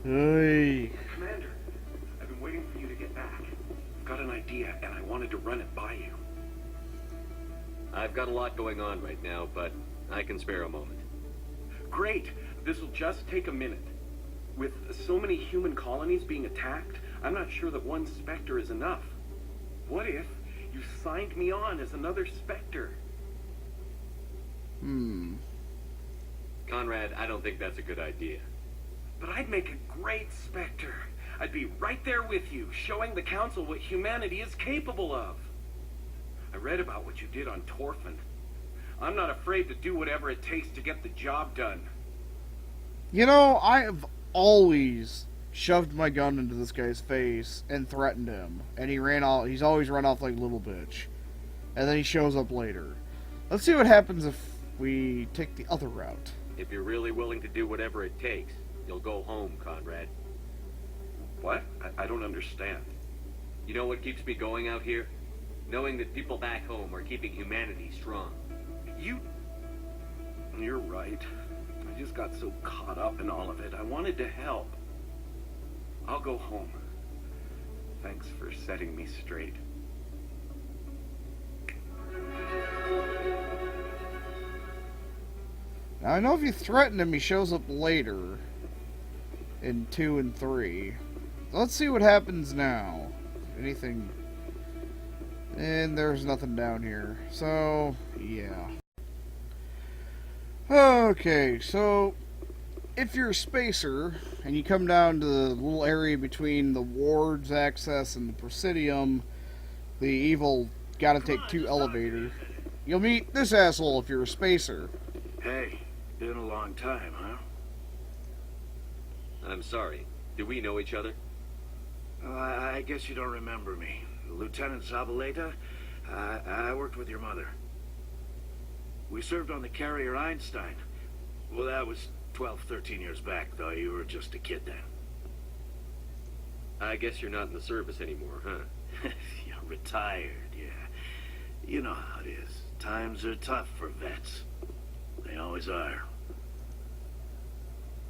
Hey. Commander, I've been waiting for you to get back. I've got an idea, and I wanted to run it by you. I've got a lot going on right now, but I can spare a moment. Great. This'll just take a minute. With so many human colonies being attacked, I'm not sure that one Spectre is enough. What if you signed me on as another Spectre? Conrad, I don't think that's a good idea. But I'd make a great Spectre. I'd be right there with you, showing the Council what humanity is capable of. I read about what you did on Torfin. I'm not afraid to do whatever it takes to get the job done. You know, I've always shoved my gun into this guy's face and threatened him. And he ran off. He's always run off like a little bitch. And then he shows up later. Let's see what happens if we take the other route. If you're really willing to do whatever it takes, you'll go home, Conrad. What? I don't understand. You know what keeps me going out here? Knowing that people back home are keeping humanity strong. You're right. I just got so caught up in all of it. I wanted to help. I'll go home. Thanks for setting me straight. Now, I know if you threaten him, he shows up later in 2 and 3. Let's see what happens now. Anything... And there's nothing down here. So, yeah. Okay, so if you're a spacer and you come down to the little area between the Ward's access and the Presidium, the evil gotta take 2 elevator, you'll meet this asshole if you're a spacer. Hey, been a long time, huh? I'm sorry. Do we know each other? Well, I guess you don't remember me. Lieutenant Zabaleta, I worked with your mother. We served on the carrier Einstein. Well, that was 12, 13 years back, though. You were just a kid then. I guess you're not in the service anymore, huh? You're retired, yeah. You know how it is. Times are tough for vets. They always are.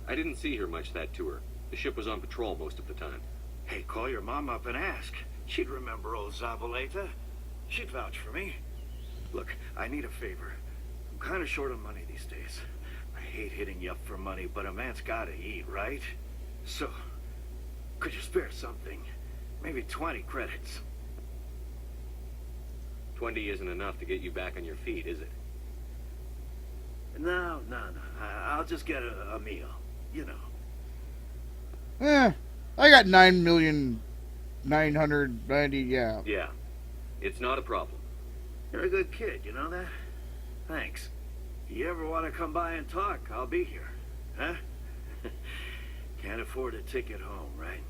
I didn't see her much that tour. The ship was on patrol most of the time. Hey, call your mom up and ask. She'd remember old Zabaleta. She'd vouch for me. Look, I need a favor. I'm kind of short on money these days. I hate hitting you up for money, but a man's gotta eat, right? So, could you spare something? Maybe 20 credits. 20 isn't enough to get you back on your feet, is it? No. I'll just get a meal. You know. I got 9,990,000, yeah. Yeah. It's not a problem. You're a good kid, you know that? Thanks. You ever want to come by and talk, I'll be here. Huh? Can't afford a ticket home, right?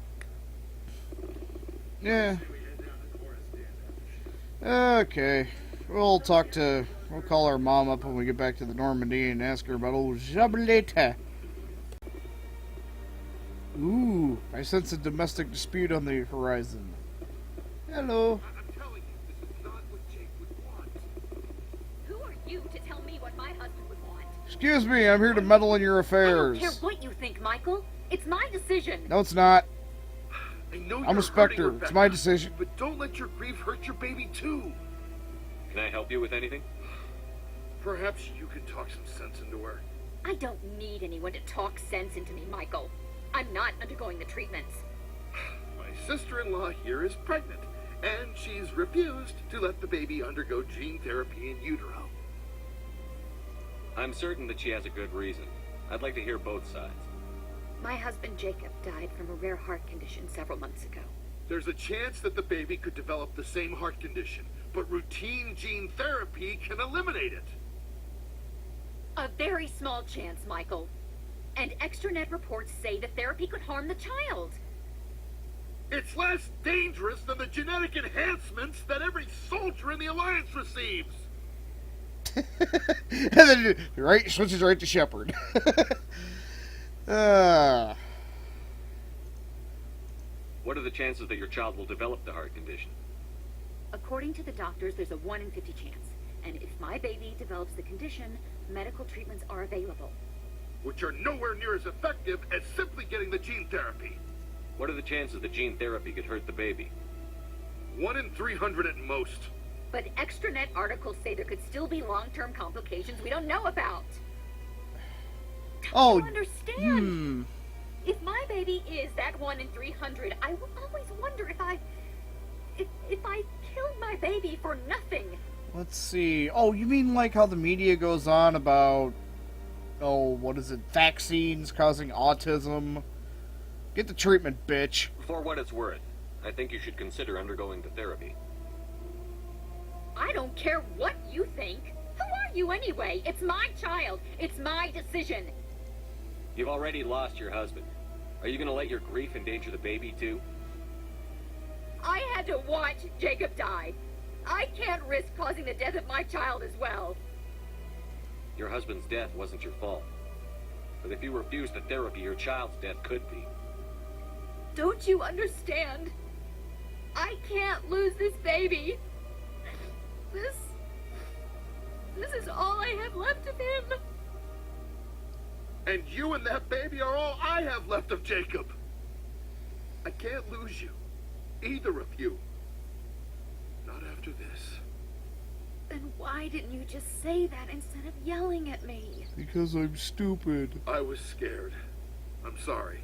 Yeah. Okay. We'll call our mom up when we get back to the Normandy and ask her about old Zabaleta. Ooh, I sense a domestic dispute on the horizon. Hello. I'm telling you, this is not what Jake would want. Who are you to tell me what my husband would want? Excuse me, I'm here to meddle in your I affairs. don't care what you think, Michael. It's my decision. No, it's not. I know I'm you're a Spectre. hurting It's Rebecca, my decision. But don't let your grief hurt your baby too. Can I help you with anything? Perhaps you can talk some sense into her. I don't need anyone to talk sense into me, Michael. I'm not undergoing the treatments. My sister-in-law here is pregnant, and she's refused to let the baby undergo gene therapy in utero. I'm certain that she has a good reason. I'd like to hear both sides. My husband Jacob died from a rare heart condition several months ago. There's a chance that the baby could develop the same heart condition, but routine gene therapy can eliminate it. A very small chance, Michael. And extranet reports say the therapy could harm the child. It's less dangerous than the genetic enhancements that every soldier in the Alliance receives. And then switches right to Shepard. What are the chances that your child will develop the heart condition? According to the doctors, there's a 1 in 50 chance. And if my baby develops the condition, medical treatments are available. which are nowhere near as effective as simply getting the gene therapy. What are the chances that gene therapy could hurt the baby? 1 in 300 at most. But extranet articles say there could still be long-term complications we don't know about. Oh, You understand? If my baby is that 1 in 300, I will always wonder if I killed my baby for nothing. let's see. Oh, you mean like how the media goes on about, oh, what is it, vaccines causing autism? Get the treatment, bitch. For what it's worth, I think you should consider undergoing the therapy. I don't care what you think. Who are you anyway? It's my child. It's my decision. You've already lost your husband. Are you going to let your grief endanger the baby, too? I had to watch Jacob die. I can't risk causing the death of my child as well. Your husband's death wasn't your fault. But if you refuse the therapy, your child's death could be. Don't you understand? I can't lose this baby. This is all I have left of him. And you and that baby are all I have left of Jacob. I can't lose you. Either of you. Not after this. Then why didn't you just say that instead of yelling at me? Because I'm stupid. I was scared. I'm sorry.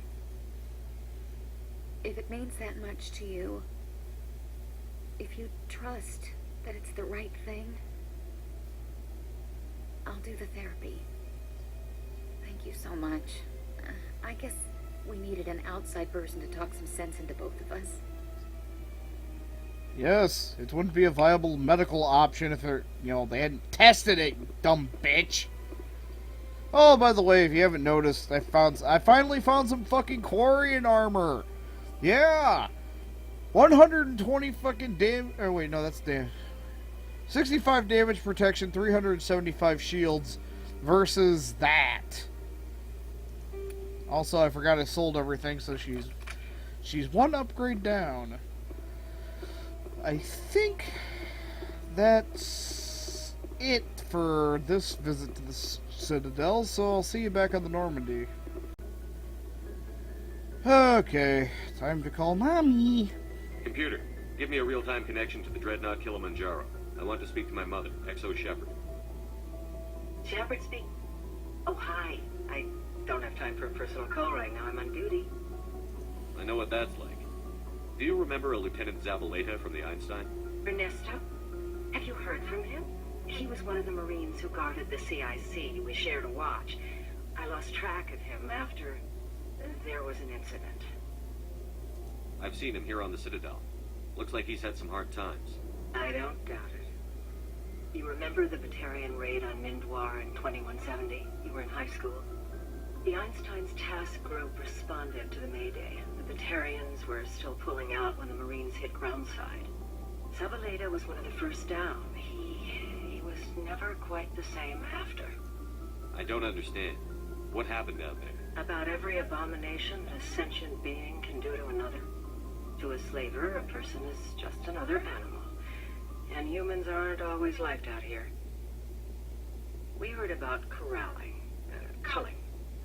If it means that much to you, if you trust that it's the right thing, I'll do the therapy. Thank you so much. I guess we needed an outside person to talk some sense into both of us. Yes, it wouldn't be a viable medical option if they hadn't tested it, you dumb bitch. Oh, by the way, if you haven't noticed, I finally found some fucking Quarian armor. Yeah! 120 fucking damage. Oh, wait, no, that's damage. 65 damage protection, 375 shields versus that. Also, I forgot I sold everything, so she's one upgrade down. I think that's it for this visit to the Citadel, so I'll see you back on the Normandy. Okay, time to call Mommy. Computer, give me a real-time connection to the Dreadnought Kilimanjaro. I want to speak to my mother, XO Shepard. Shepard speak. Oh, hi. I don't have time for a personal call right now. I'm on duty. I know what that's like. Do you remember a Lieutenant Zabaleta from the Einstein? Ernesto? Have you heard from him? He was one of the Marines who guarded the CIC. We shared a watch. I lost track of him after there was an incident. I've seen him here on the Citadel. Looks like he's had some hard times. I don't doubt it. You remember the Batarian raid on Mindwar in 2170? You were in high school. The Einstein's task group responded to the Mayday. The Batarians were still pulling out when the Marines hit groundside. Zabaleta was one of the first down. He was never quite the same after. I don't understand. What happened out there? About every abomination a sentient being can do to another. To a slaver, a person is just another animal. And humans aren't always liked out here. We heard about corralling, culling.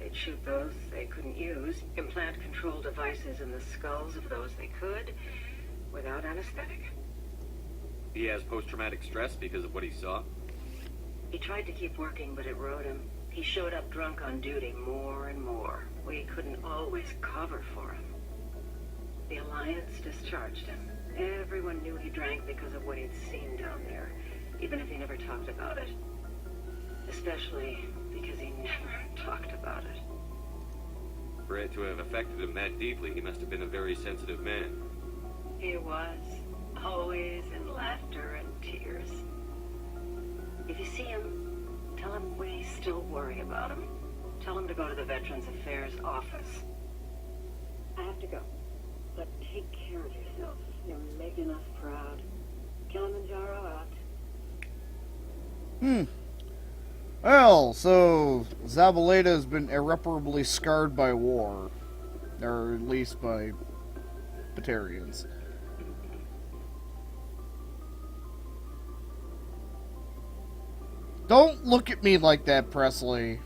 They'd shoot those they couldn't use, implant control devices in the skulls of those they could, without anesthetic. He has post-traumatic stress because of what he saw? He tried to keep working, but it rode him. He showed up drunk on duty more and more. We couldn't always cover for him. The Alliance discharged him. Everyone knew he drank because of what he'd seen down there, even if he never talked about it. Especially because he never talked about it. For it to have affected him that deeply, he must have been a very sensitive man. He was. Always in laughter and tears. If you see him, tell him we still worry about him. Tell him to go to the Veterans Affairs office. I have to go. But take care of yourself. You're making us proud. Kilimanjaro out. Well, so Zabaleta has been irreparably scarred by war. Or at least by Batarians. Don't look at me like that, Presley.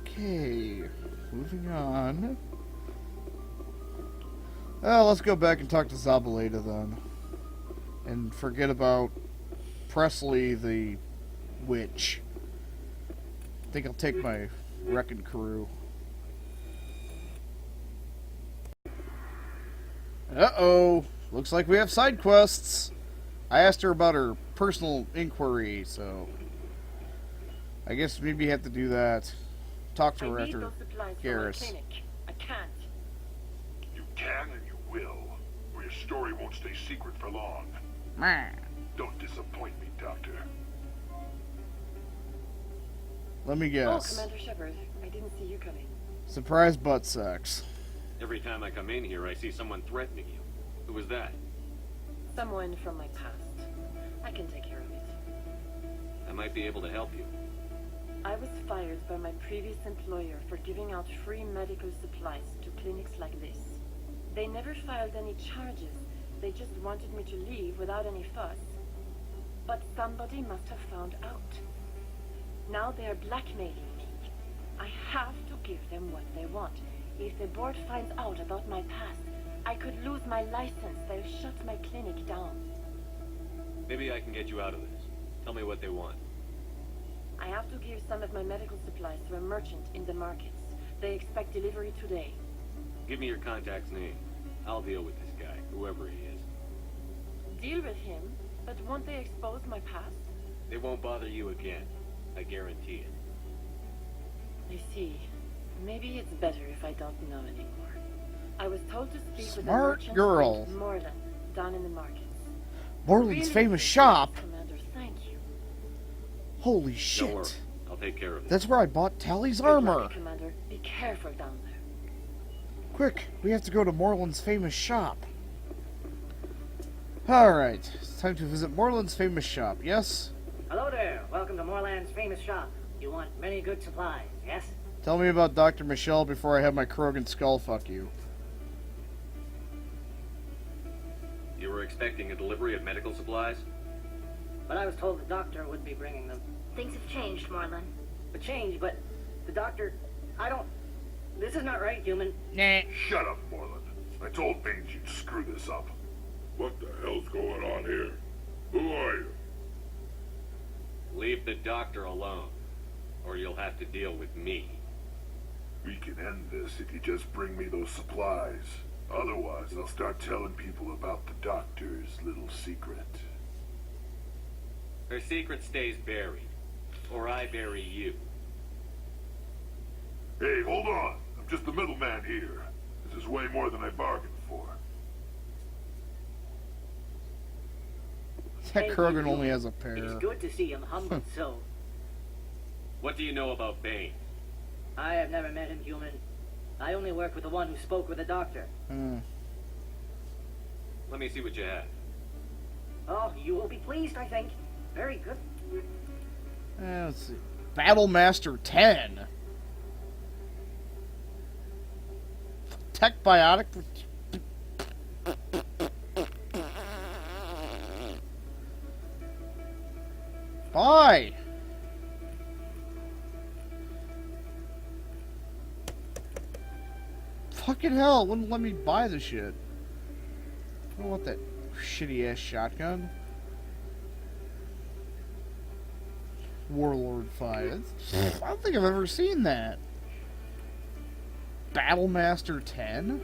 Okay, moving on. Let's go back and talk to Zabaleta then. And forget about Presley the witch. I think I'll take my wrecking crew. Uh-oh. Looks like we have side quests. I asked her about her personal inquiry, so I guess maybe you have to do that. Talk to her I need after those supplies for my Garrus. clinic. I can't. You can and you will, or your story won't stay secret for long. Meh. Don't disappoint me, Doctor. Let me Oh, guess. Commander Shepard, I didn't see you coming. Surprise butt sex. Every time I come in here, I see someone threatening you. Who was that? Someone from my past. I can take care of it. I might be able to help you. I was fired by my previous employer for giving out free medical supplies to clinics like this. They never filed any charges. They just wanted me to leave without any fuss. But somebody must have found out. Now they are blackmailing me. I have to give them what they want. If the board finds out about my past, I could lose my license. They'll shut my clinic down. Maybe I can get you out of this. Tell me what they want. I have to give some of my medical supplies to a merchant in the markets. They expect delivery today. Give me your contact's name. I'll deal with this guy, whoever he is. Deal with him, but won't they expose my past? They won't bother you again. I guarantee it. I see. Maybe it's better if I don't know anymore. I was told to speak with a Smart merchant girl. named Moreland, down in the markets. Moreland's Really famous appreciate shop. it, Commander, thank you. Holy Don't worry. shit. I'll take care of it. That's where I bought Tally's Good luck, armor. Commander. Be careful down there. Quick, we have to go to Moreland's famous shop. Alright, it's time to visit Moreland's famous shop, yes? Hello there. Welcome to Moreland's famous shop. You want many good supplies, yes? Tell me about Dr. Michelle before I have my Krogan skull fuck you. You were expecting a delivery of medical supplies? But I was told the doctor would be bringing them. Things have changed, Moreland. But change, but the doctor... I don't... This is not right, human. Nah. Shut up, Moreland. I told Baines you'd screw this up. What the hell's going on here? Who are you? Leave the doctor alone, or you'll have to deal with me. We can end this if you just bring me those supplies. Otherwise, I'll start telling people about the doctor's little secret. Her secret stays buried, or I bury you. Hey, hold on. I'm just the middleman here. This is way more than I bargained for. That Thank Krogan you. only has a It's pair. good to see him humbled so. What do you know about Bane? I have never met him, human. I only work with the one who spoke with the doctor. Let me see what you have. Oh, you will be pleased, I think. Very good. Let's see. Battlemaster 10. Tech Biotic. Bye. Fucking hell, wouldn't let me buy the shit. I don't want that shitty ass shotgun. Warlord 5. I don't think I've ever seen that. Battlemaster 10?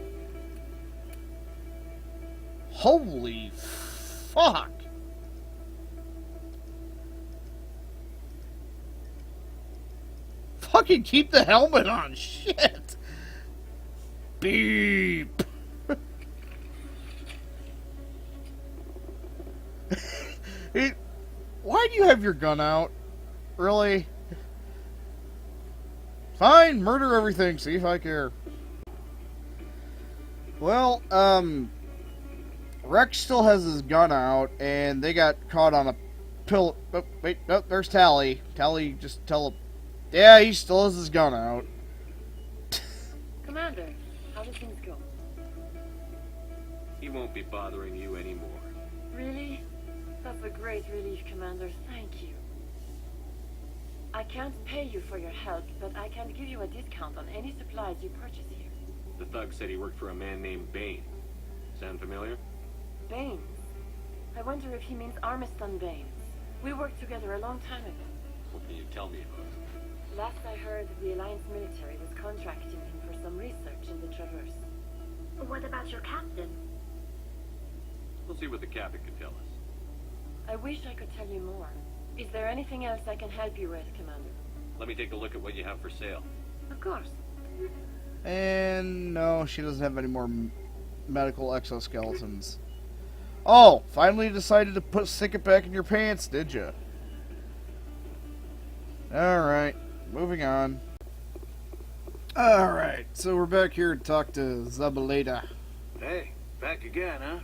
Holy fuck! Fucking keep the helmet on, shit! Beep! Why do you have your gun out? Really? Fine, murder everything, see if I care. Well, Rex still has his gun out, and they got caught on a pill. Oh, wait, oh, there's Tally. Tally, just tell him. Yeah, he still has his gun out. Commander, how do things go? He won't be bothering you anymore. Really? That's a great relief, Commander. Thank you. I can't pay you for your help, but I can give you a discount on any supplies you purchase here. The thug said he worked for a man named Bain. Sound familiar? Baines. I wonder if he means Armiston Baines. We worked together a long time ago. What can you tell me about it? Last I heard, the Alliance military was contracting him for some research in the Traverse. What about your captain? We'll see what the captain can tell us. I wish I could tell you more. Is there anything else I can help you with, Commander? Let me take a look at what you have for sale. Of course. And no, she doesn't have any more medical exoskeletons. Oh, finally decided to stick it back in your pants, did you? Alright, moving on. Alright, so we're back here to talk to Zabaleta. Hey, back again, huh?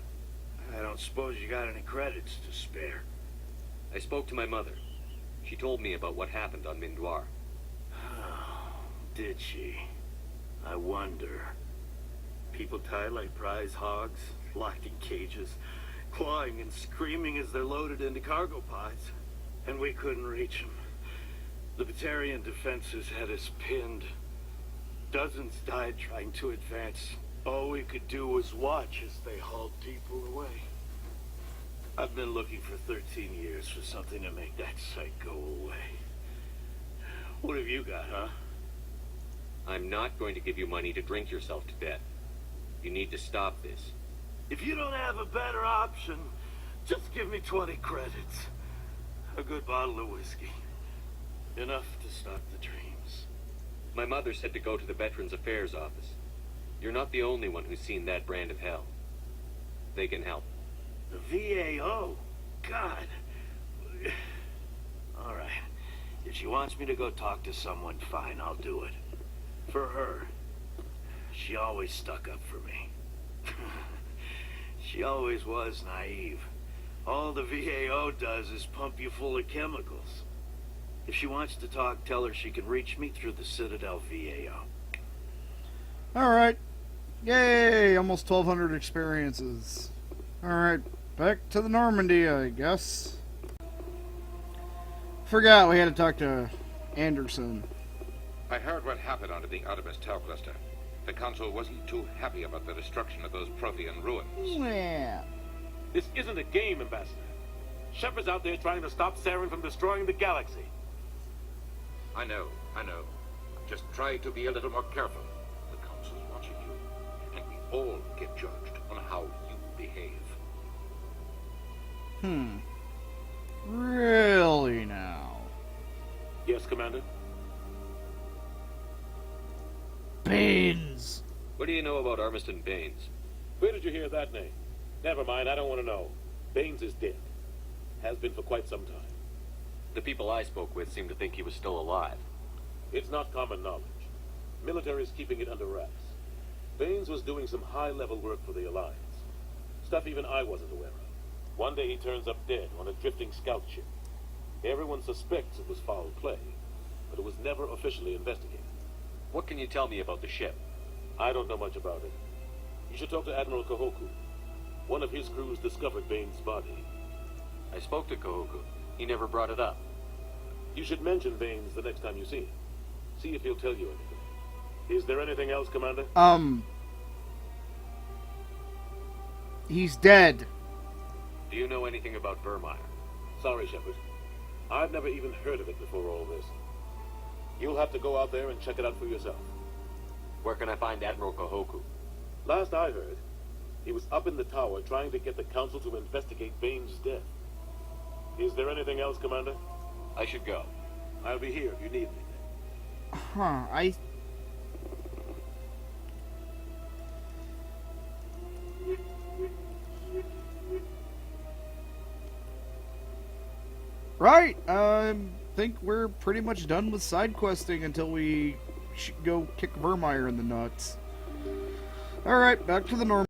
I don't suppose you got any credits to spare. I spoke to my mother. She told me about what happened on Mindoir. Oh, did she? I wonder. People tied like prize hogs, locked in cages, clawing and screaming as they're loaded into cargo pods. And we couldn't reach them. The Batarian defenses had us pinned. Dozens died trying to advance. All we could do was watch as they hauled people away. I've been looking for 13 years for something to make that sight go away. What have you got, huh? I'm not going to give you money to drink yourself to death. You need to stop this. If you don't have a better option, just give me 20 credits. A good bottle of whiskey. Enough to stop the dreams. My mother said to go to the Veterans Affairs office. You're not the only one who's seen that brand of hell. They can help. The VAO? God. All right. If she wants me to go talk to someone, fine, I'll do it. For her, she always stuck up for me. She always was naive. All the VAO does is pump you full of chemicals. If she wants to talk, tell her she can reach me through the Citadel VAO. Alright. Yay! Almost 1,200 experiences. Alright, back to the Normandy, I guess. Forgot we had to talk to Anderson. I heard what happened under the Artemis Tau cluster. The Council wasn't too happy about the destruction of those Prothean ruins. Yeah. This isn't a game, Ambassador. Shepard's out there trying to stop Saren from destroying the galaxy. I know. Just try to be a little more careful. The Council's watching you, and we all get judged on how you behave. Really now? Yes, Commander? Baines! What do you know about Armiston Baines? Where did you hear that name? Never mind, I don't want to know. Baines is dead. Has been for quite some time. The people I spoke with seemed to think he was still alive. It's not common knowledge. Military's keeping it under wraps. Baines was doing some high-level work for the Alliance. Stuff even I wasn't aware of. One day he turns up dead on a drifting scout ship. Everyone suspects it was foul play, but it was never officially investigated. What can you tell me about the ship? I don't know much about it. You should talk to Admiral Kahoku. One of his crews discovered Baines' body. I spoke to Kahoku. He never brought it up. You should mention Baines the next time you see him. See if he'll tell you anything. Is there anything else, Commander? He's dead. Do you know anything about Vermeer? Sorry, Shepard. I've never even heard of it before all this. You'll have to go out there and check it out for yourself. Where can I find Admiral Kahoku? Last I heard, he was up in the tower trying to get the Council to investigate Baines' death. Is there anything else, Commander? I should go. I'll be here if you need me. Right, I think we're pretty much done with side questing until we go kick Vermeer in the nuts. Alright, back to the normal.